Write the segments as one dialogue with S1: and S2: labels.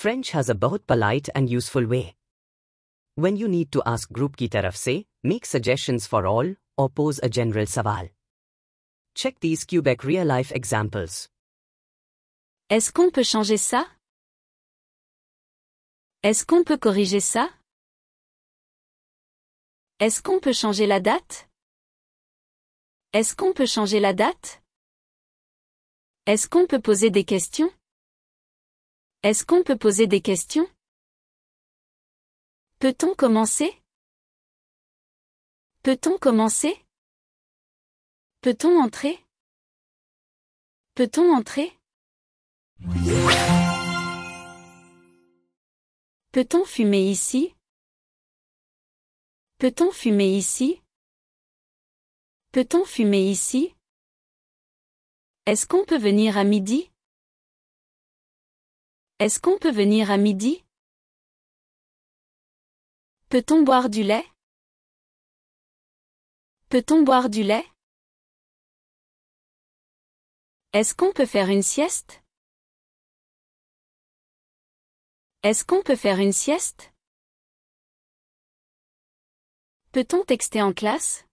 S1: French has a बहुत polite and useful way. When you need to ask group की तरफ से, make suggestions for all, or pose a general सवाल. Check these Quebec real-life examples.
S2: Est-ce qu'on peut changer ça? Est-ce qu'on peut corriger ça? Est-ce qu'on peut changer la date? Est-ce qu'on peut changer la date? Est-ce qu'on peut poser des questions? Est-ce qu'on peut poser des questions? Peut-on commencer? Peut-on commencer? Peut-on entrer? Peut-on entrer? Peut-on fumer ici? Peut-on fumer ici? Peut-on fumer ici? Est-ce qu'on peut venir à midi? Est-ce qu'on peut venir à midi? Peut-on boire du lait? Peut-on boire du lait? Est-ce qu'on peut faire une sieste? Est-ce qu'on peut faire une sieste? Peut-on texter en classe?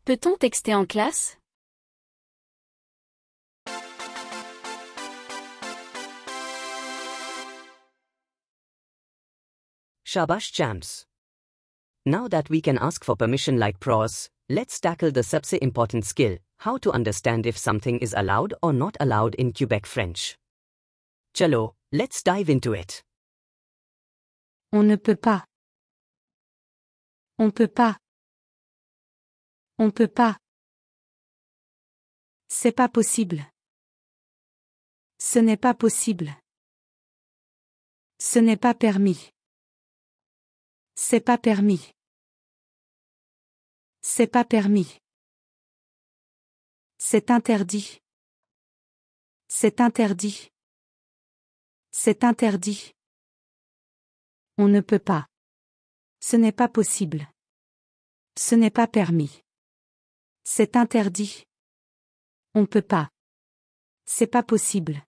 S2: Peut-on texter en classe?
S1: Shabash champs. Now that we can ask for permission like pros, let's tackle the सबसे important skill, how to understand if something is allowed or not allowed in Quebec French. Chalo, let's dive into it.
S2: On ne peut pas. On peut pas. On peut pas. C'est pas possible. Ce n'est pas possible. Ce n'est pas permis. C'est pas permis. C'est pas permis. C'est interdit. C'est interdit. C'est interdit. On ne peut pas. Ce n'est pas possible. Ce n'est pas permis. C'est interdit. On peut pas. C'est pas possible.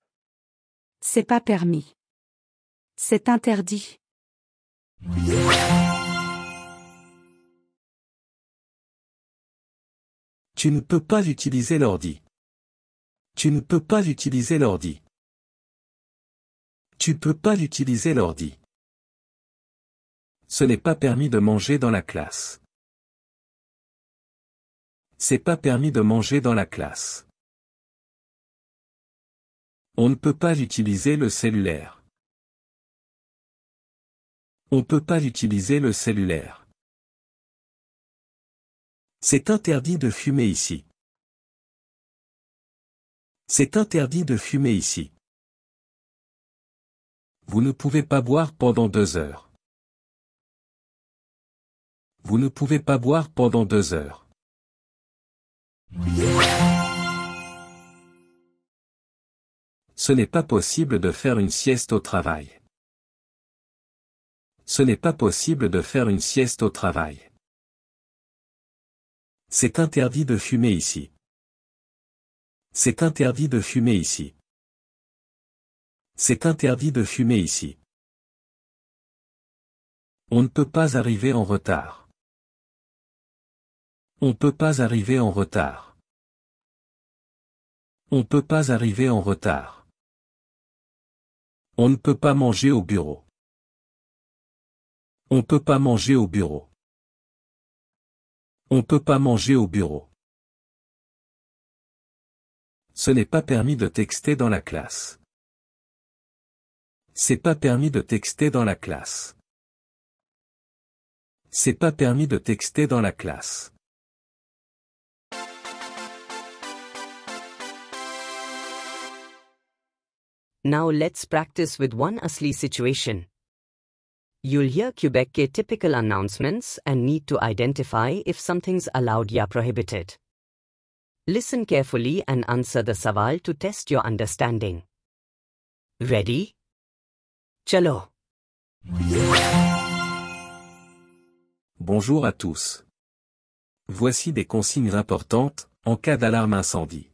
S2: C'est pas permis. C'est interdit.
S3: Tu ne peux pas utiliser l'ordi. Tu ne peux pas utiliser l'ordi. Tu peux pas utiliser l'ordi. Ce n'est pas permis de manger dans la classe. C'est pas permis de manger dans la classe. On ne peut pas utiliser le cellulaire. On peut pas utiliser le cellulaire. C'est interdit de fumer ici. C'est interdit de fumer ici. Vous ne pouvez pas boire pendant 2 heures. Vous ne pouvez pas boire pendant 2 heures. Ce n'est pas possible de faire une sieste au travail. Ce n'est pas possible de faire une sieste au travail. C'est interdit de fumer ici. C'est interdit de fumer ici. C'est interdit de fumer ici. On ne peut pas arriver en retard. On ne peut pas arriver en retard. On ne peut pas arriver en retard. On ne peut pas manger au bureau. On ne peut pas manger au bureau. On ne peut pas manger au bureau. Ce n'est pas permis de texter dans la classe. C'est pas permis de texter dans la classe. C'est pas permis de texter dans la classe.
S1: Now let's practice with one asli situation. You'll hear Quebec के typical announcements and need to identify if something's allowed या prohibited. Listen carefully and answer the सवाल to test your understanding. Ready? Chalo.
S3: Bonjour à tous. Voici des consignes importantes, en cas d'alarme incendie.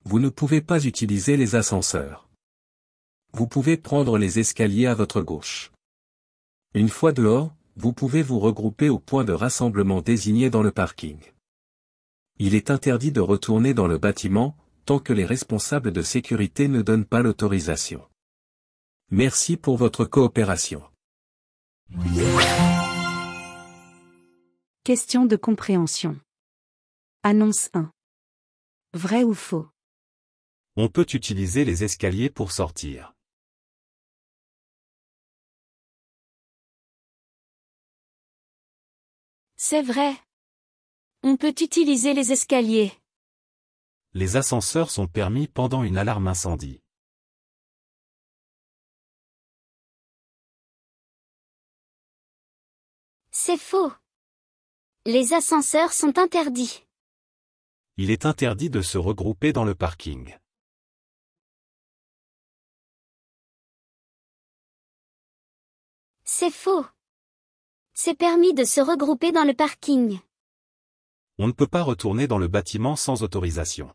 S3: Vous ne pouvez pas utiliser les ascenseurs. Vous pouvez prendre les escaliers à votre gauche. Une fois dehors, vous pouvez vous regrouper au point de rassemblement désigné dans le parking. Il est interdit de retourner dans le bâtiment, tant que les responsables de sécurité ne donnent pas l'autorisation. Merci pour votre coopération.
S4: Question de compréhension. Annonce 1. Vrai ou faux?
S5: On peut utiliser les escaliers pour sortir.
S2: C'est vrai. On peut utiliser les escaliers.
S5: Les ascenseurs sont permis pendant une alarme incendie.
S6: C'est faux. Les ascenseurs sont interdits.
S5: Il est interdit de se regrouper dans le parking.
S6: C'est faux. C'est permis de se regrouper dans le parking.
S5: On ne peut pas retourner dans le bâtiment sans autorisation.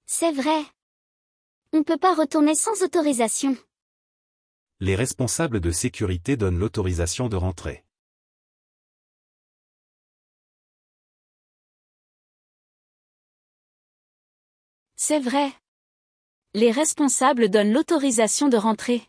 S6: C'est vrai. On ne peut pas retourner sans autorisation.
S5: Les responsables de sécurité donnent l'autorisation de rentrer.
S2: C'est vrai. Les responsables donnent l'autorisation de rentrer.